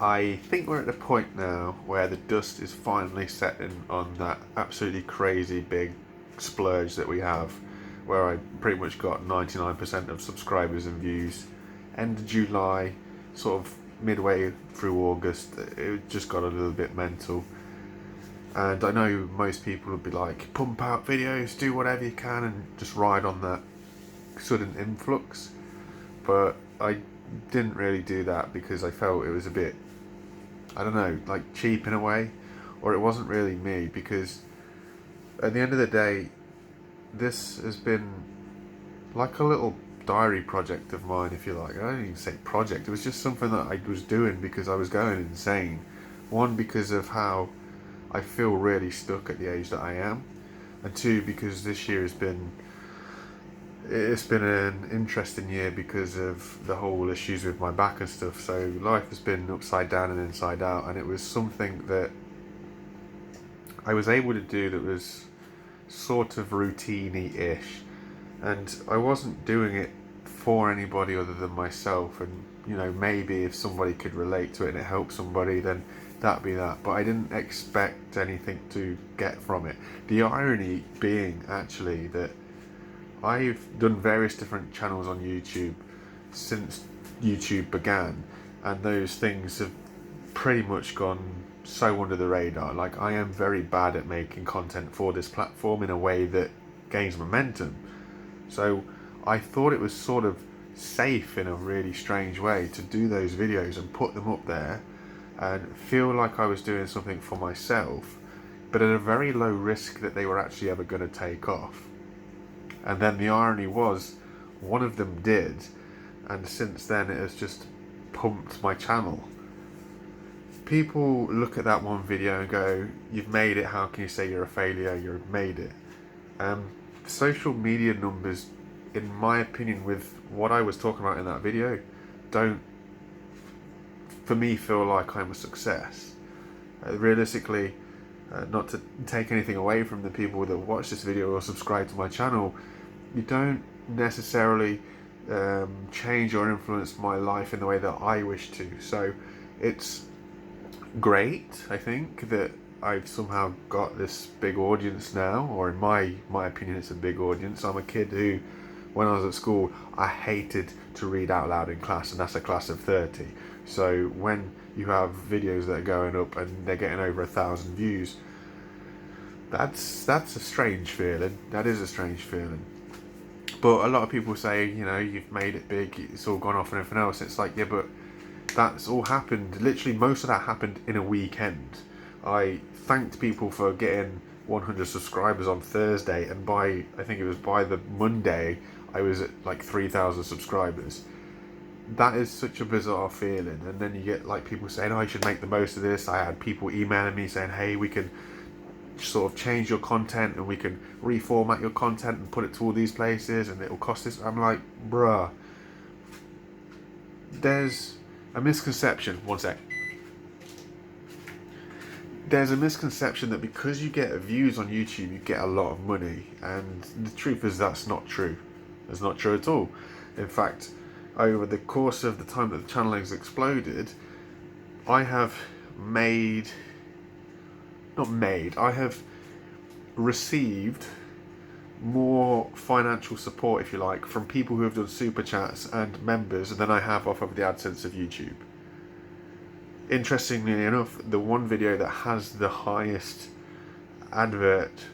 I think we're at the point now where the dust is finally settling on that absolutely crazy big splurge that we have, where I pretty much got 99% of subscribers and views. End of July, sort of midway through August, it just got a little bit mental. And I know most people would be like, pump out videos, do whatever you can, and just ride on that sudden influx. But I didn't really do that because I felt it was a bit, I don't know, like cheap in a way, or it wasn't really me. Because at the end of the day, this has been like a little diary project of mine, if you like. I don't even say project, it was just something that I was doing because I was going insane. One, because of how I feel really stuck at the age that I am, and two, because this year has been, it's been an interesting year because of the whole issues with my back and stuff. So life has been upside down and inside out, and it was something that I was able to do that was sort of routine-ish, and I wasn't doing it for anybody other than myself. And maybe if somebody could relate to it and it helped somebody, then that'd be that. But I didn't expect anything to get from it. The irony being actually that I've done various different channels on YouTube since YouTube began, and those things have pretty much gone so under the radar. Like, I am very bad at making content for this platform in a way that gains momentum. So I thought it was sort of safe in a really strange way to do those videos and put them up there and feel like I was doing something for myself, but at a very low risk that they were actually ever going to take off. And then the irony was, one of them did, and since then it has just pumped my channel. People look at that one video and go, "You've made it, how can you say you're a failure? You've made it." Social media numbers, in my opinion, with what I was talking about in that video, don't, for me, feel like I'm a success. Realistically, not to take anything away from the people that watch this video or subscribe to my channel, you don't necessarily change or influence my life in the way that I wish to. So it's great, I think, that I've somehow got this big audience now, or in my opinion it's a big audience. I'm a kid who, when I was at school, I hated to read out loud in class, and that's a class of 30. So when you have videos that are going up and they're getting over 1,000 views, that's a strange feeling. That is a strange feeling. But a lot of people say, you've made it big, it's all gone off and everything else. It's like, yeah, but that's all happened, literally most of that happened in a weekend. I thanked people for getting 100 subscribers on Thursday, and I think it was by the Monday, I was at like 3,000 subscribers. That is such a bizarre feeling. And then you get like people saying, "Oh, I should make the most of this." I had people emailing me saying, "Hey, we can sort of change your content and we can reformat your content and put it to all these places and it'll cost this." I'm like, bruh, there's a misconception. One sec. There's a misconception that because you get views on YouTube, you get a lot of money. And the truth is that's not true. That's not true at all. In fact, over the course of the time that the channel has exploded, I have I have received more financial support, if you like, from people who have done super chats and members than I have off of the AdSense of YouTube. Interestingly enough, the one video that has the highest advert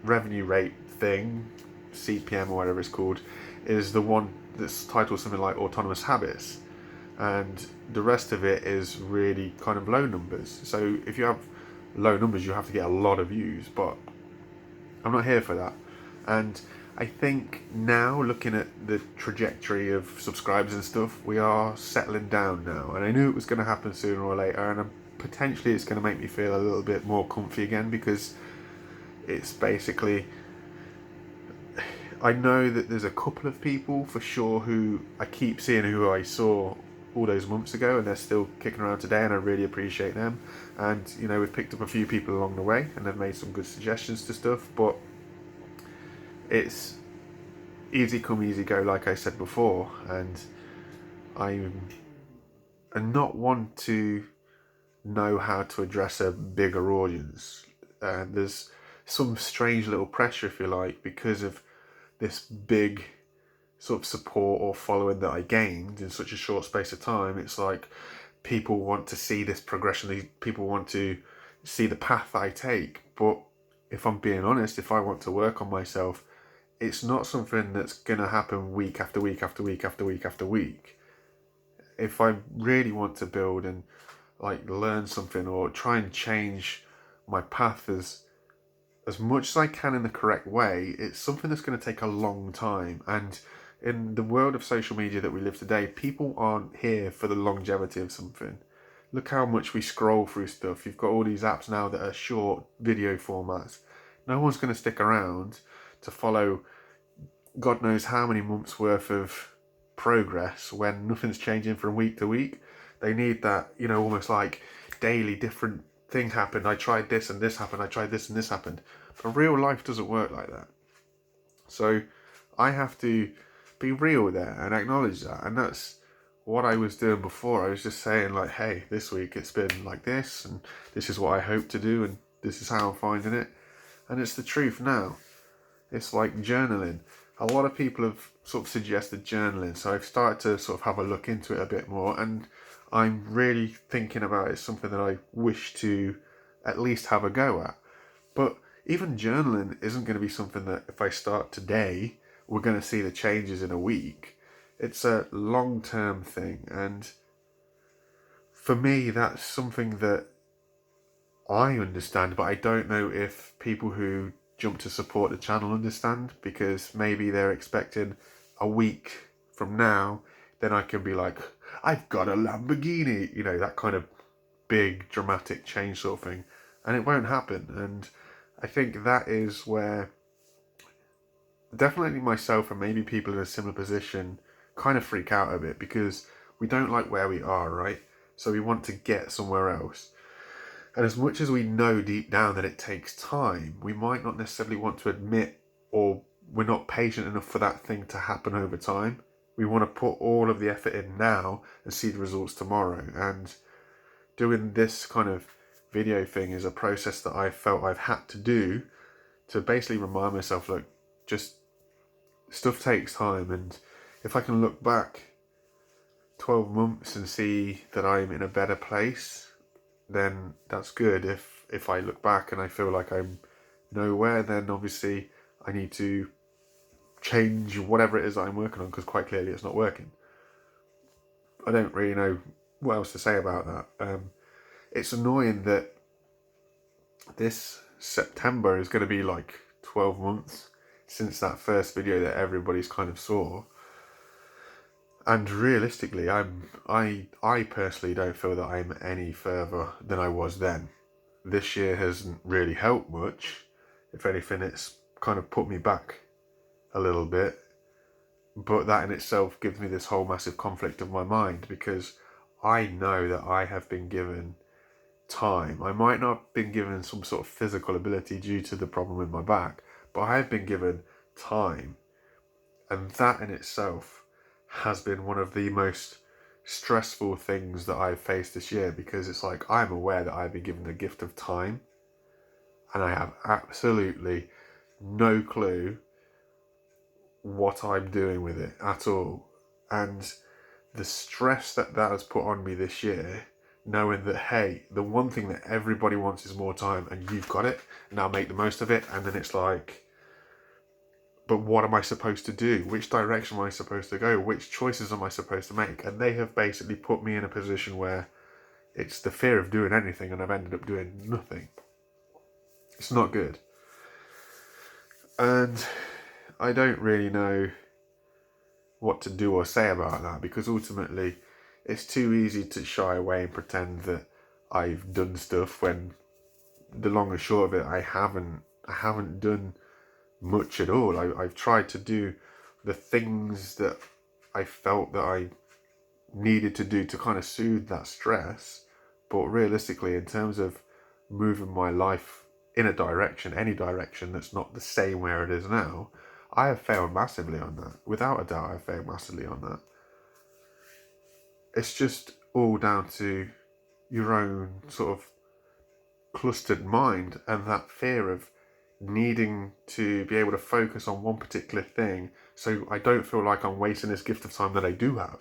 revenue rate thing, CPM or whatever it's called, is the one that's titled something like Autonomous Habits, and the rest of it is really kind of low numbers. So if you have low numbers, you have to get a lot of views, but I'm not here for that. And I think now, looking at the trajectory of subscribers and stuff, we are settling down now. And I knew it was going to happen sooner or later, and potentially it's going to make me feel a little bit more comfy again, because it's basically, I know that there's a couple of people for sure who I keep seeing, who I saw all those months ago, and they're still kicking around today, and I really appreciate them. And we've picked up a few people along the way, and they've made some good suggestions to stuff. But it's easy come, easy go, like I said before, and I'm not one to know how to address a bigger audience. There's some strange little pressure, if you like, because of this big sort of support or following that I gained in such a short space of time. It's like people want to see this progression, people want to see the path I take. But if I'm being honest, if I want to work on myself, it's not something that's going to happen week after week after week after week after week. If I really want to build and like learn something or try and change my path as much as I can in the correct way, it's something that's going to take a long time. And in the world of social media that we live today, people aren't here for the longevity of something. Look how much we scroll through stuff. You've got all these apps now that are short video formats. No one's going to stick around to follow God knows how many months worth of progress when nothing's changing from week to week. They need that, almost like daily different thing happened. I tried this and this happened. I tried this and this happened. But real life doesn't work like that. So I have to be real there and acknowledge that. And that's what I was doing before. I was just saying like, hey, this week it's been like this, and this is what I hope to do, and this is how I'm finding it. And it's the truth now. It's like journaling. A lot of people have sort of suggested journaling, so I've started to sort of have a look into it a bit more, and I'm really thinking about it as something that I wish to at least have a go at. But even journaling isn't going to be something that if I start today, we're going to see the changes in a week. It's a long-term thing, and for me, that's something that I understand, but I don't know if people who jump to support the channel understand, because maybe they're expecting a week from now, then I can be like, I've got a Lamborghini, that kind of big dramatic change sort of thing, and it won't happen. And I think that is where definitely myself and maybe people in a similar position kind of freak out a bit, because we don't like where we are, right? So we want to get somewhere else. And as much as we know deep down that it takes time, we might not necessarily want to admit, or we're not patient enough for that thing to happen over time. We want to put all of the effort in now and see the results tomorrow. And doing this kind of video thing is a process that I felt I've had to do to basically remind myself, look, just stuff takes time. And if I can look back 12 months and see that I'm in a better place, then that's good. If I look back and I feel like I'm nowhere, then obviously I need to change whatever it is that I'm working on, because quite clearly it's not working. I don't really know what else to say about that. It's annoying that this September is going to be like 12 months since that first video that everybody's kind of saw. And realistically, I personally don't feel that I'm any further than I was then. This year hasn't really helped much. If anything, it's kind of put me back a little bit. But that in itself gives me this whole massive conflict of my mind, because I know that I have been given time. I might not have been given some sort of physical ability due to the problem with my back, but I have been given time. And that in itself has been one of the most stressful things that I've faced this year, because it's like I'm aware that I've been given the gift of time, and I have absolutely no clue what I'm doing with it at all. And the stress that has put on me this year, knowing that, hey, the one thing that everybody wants is more time, and you've got it, now make the most of it. And then it's like, but what am I supposed to do? Which direction am I supposed to go? Which choices am I supposed to make? And they have basically put me in a position where it's the fear of doing anything, and I've ended up doing nothing. It's not good. And I don't really know what to do or say about that, because ultimately it's too easy to shy away and pretend that I've done stuff, when the long and short of it, I haven't done much at all. I've tried to do the things that I felt that I needed to do to kind of soothe that stress, but realistically, in terms of moving my life in a direction, any direction that's not the same where it is now, I have failed massively on that. Without a doubt, I've failed massively on that. It's just all down to your own sort of clustered mind and that fear of needing to be able to focus on one particular thing so I don't feel like I'm wasting this gift of time that I do have.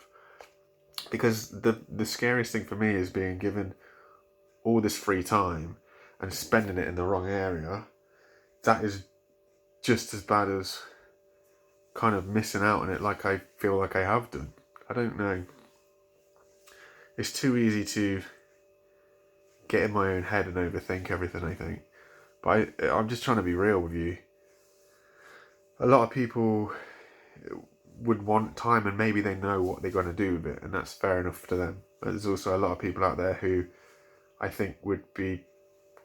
Because the scariest thing for me is being given all this free time and spending it in the wrong area. That is just as bad as kind of missing out on it like I feel like I have done. I don't know. It's too easy to get in my own head and overthink everything, I think. But I'm just trying to be real with you. A lot of people would want time and maybe they know what they're going to do with it, and that's fair enough to them. But there's also a lot of people out there who I think would be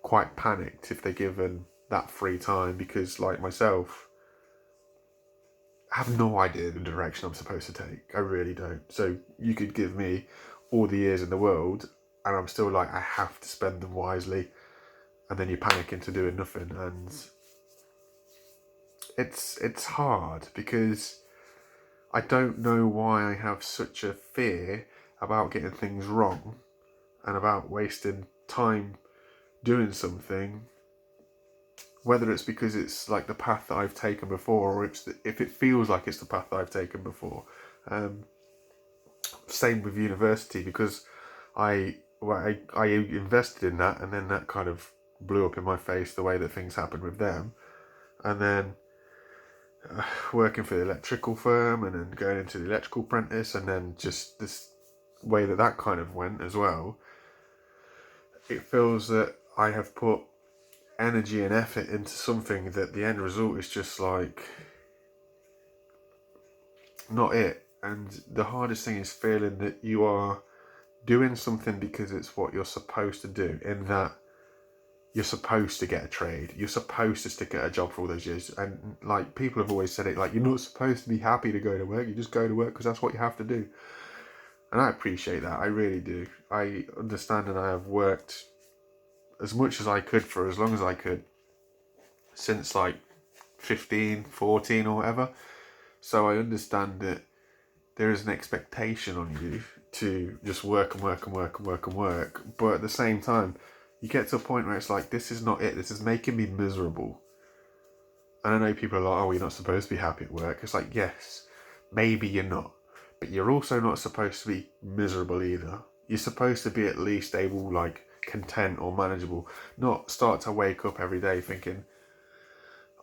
quite panicked if they're given that free time because, like myself, I have no idea the direction I'm supposed to take. I really don't. So you could give me all the years in the world and I'm still like, I have to spend them wisely. And then you panic into doing nothing. And it's hard because I don't know why I have such a fear about getting things wrong and about wasting time doing something, whether it's because it's like the path that I've taken before or if it feels like it's the path that I've taken before. Same with university, because I invested in that and then that kind of blew up in my face the way that things happened with them. And then working for the electrical firm and then going into the electrical apprentice and then just this way that kind of went as well. It feels that I have put energy and effort into something that the end result is just like not it. And the hardest thing is feeling that you are doing something because it's what you're supposed to do, in that you're supposed to get a trade, you're supposed to stick at a job for all those years. And like people have always said it, like, you're not supposed to be happy to go to work, you just go to work because that's what you have to do. And I appreciate that, I really do. I understand, and I have worked as much as I could for as long as I could since like 15, 14 or whatever. So I understand that there is an expectation on you to just work and work and work and work and work. But at the same time, you get to a point where it's like, this is not it. This is making me miserable. And I know people are like, oh, you're not supposed to be happy at work. It's like, yes, maybe you're not. But you're also not supposed to be miserable either. You're supposed to be at least able, like, content or manageable. Not start to wake up every day thinking,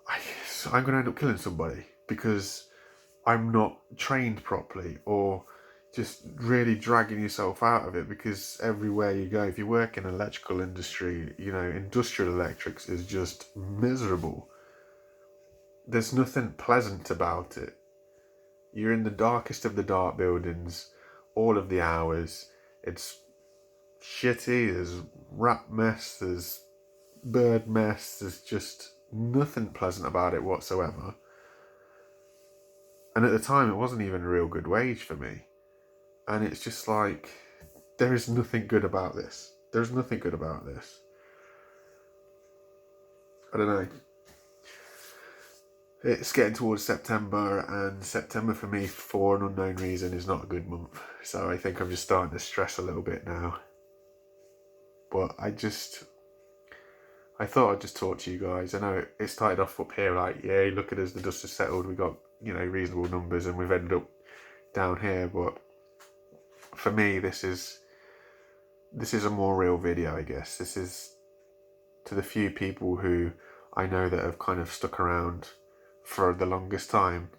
I'm going to end up killing somebody because I'm not trained properly, or just really dragging yourself out of it because everywhere you go, if you work in electrical industry, you know, industrial electrics is just miserable. There's nothing pleasant about it. You're in the darkest of the dark buildings all of the hours. It's shitty, there's rat mess, there's bird mess, there's just nothing pleasant about it whatsoever. And at the time, it wasn't even a real good wage for me. And it's just like, there is nothing good about this. There's nothing good about this. I don't know. It's getting towards September, and September for me, for an unknown reason, is not a good month. So I think I'm just starting to stress a little bit now. But I thought I'd just talk to you guys. I know it started off up here like, yeah, look at us, the dust has settled, we got, you know, reasonable numbers, and we've ended up down here. But for me, this is a more real video, I guess. This is to the few people who I know that have kind of stuck around for the longest time.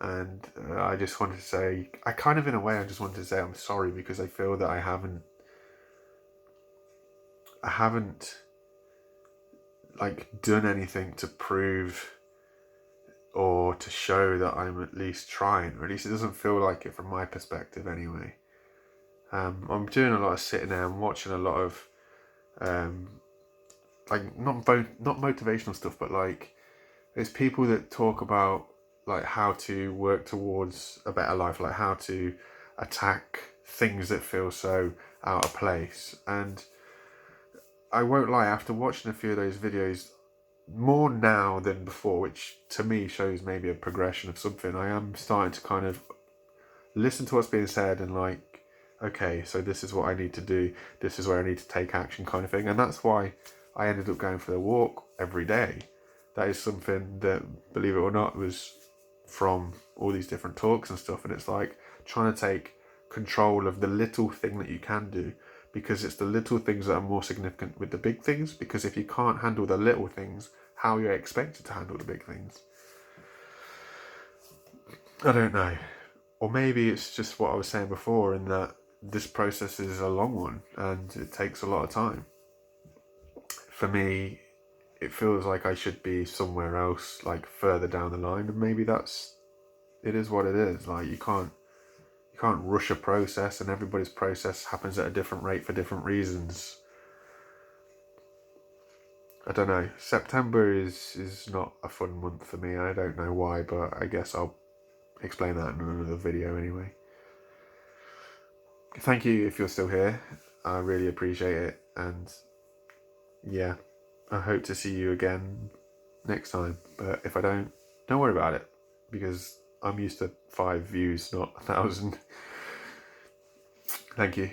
And I just wanted to say, I just wanted to say I'm sorry, because I feel that I haven't like done anything to prove or to show that I'm at least trying, or at least it doesn't feel like it from my perspective anyway. I'm doing a lot of sitting there and watching a lot of like not motivational stuff, but like there's people that talk about like how to work towards a better life, like how to attack things that feel so out of place. And I won't lie, after watching a few of those videos, more now than before, which to me shows maybe a progression of something, I am starting to kind of listen to what's being said and like okay, so this is what I need to do, this is where I need to take action, kind of thing. And that's why I ended up going for the walk every day. That is something that, believe it or not, was from all these different talks and stuff. And it's like trying to take control of the little thing that you can do, because it's the little things that are more significant with the big things. Because if you can't handle the little things, how are you expected to handle the big things? I don't know. Or maybe it's just what I was saying before, in that this process is a long one and it takes a lot of time. For me, it feels like I should be somewhere else, like further down the line, and maybe it is what it is. Like you can't rush a process, and everybody's process happens at a different rate for different reasons. I don't know. September is not a fun month for me. I don't know why, but I guess I'll explain that in another video anyway. Thank you if you're still here. I really appreciate it, and yeah, I hope to see you again next time. But if I don't worry about it, because I'm used to 5 views, not 1,000. Thank you.